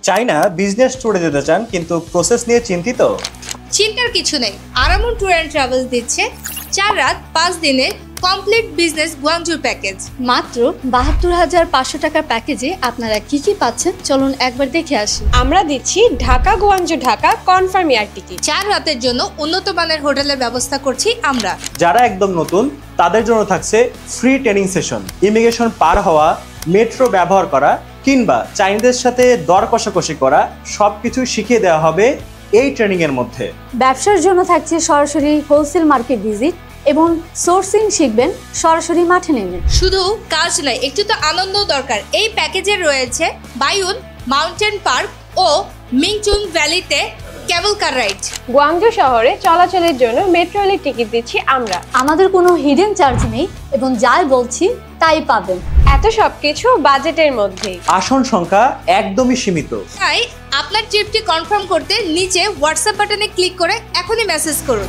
China business ট্যুরে যেতে চান কিন্তু প্রসেস নিয়ে চিন্তিত? চিন্তার কিছু নেই। আরামন ট্যুর অ্যান্ড ট্রাভেলস দিচ্ছে 4 রাত 5 দিনের কমপ্লিট বিজনেস গুয়াংজুর প্যাকেজ। মাত্র ৭২,৫০০ টাকার প্যাকেজে আপনারা কি কি পাচ্ছেন চলুন একবার দেখে আসি। আমরা দিচ্ছি Dhaka Guangzhou Dhaka confirm air ticket. 4 রাতের জন্য উন্নত মানের হোটেলের ব্যবস্থা করছি আমরা। যারা একদম নতুন তাদের জন্য থাকছে ফ্রি ট্রেনিং সেশন, ইমিগ্রেশন পার হওয়া, মেট্রো ব্যবহার করা কিংবা চাইনিজদের সাথে দর কষাকষি করা সবকিছু শিখিয়ে দেওয়া হবে এই ট্রেনিং এর মধ্যে। ব্যবসার জন্য থাকছে সরাসরি হোলসেল মার্কেট ভিজিট এবং সোর্সিং শিখবেন সরাসরি মাঠে নেমে। শুধু কাজ নয়, একটু তো আনন্দ দরকার। এই প্যাকেজে রয়েছে বায়ুন মাউন্টেন পার্ক ও মিংচুং ভ্যালিতে কেবল কার রাইড। গুয়াংজু শহরে চলাচলের জন্য মেট্রো রেলের টিকিট দিচ্ছি আমরা। আমাদের কোনো হিডেন চার্জ নেই এবং যাই বলছি তাই পাবেন। এত সবকিছু বাজেটের মধ্যেই। আসন সংখ্যা একদমই সীমিত। তাই আপনার ট্রিপটি কনফার্ম করতে নিচে হোয়াটসঅ্যাপ বাটনে ক্লিক করে এখনই মেসেজ করুন।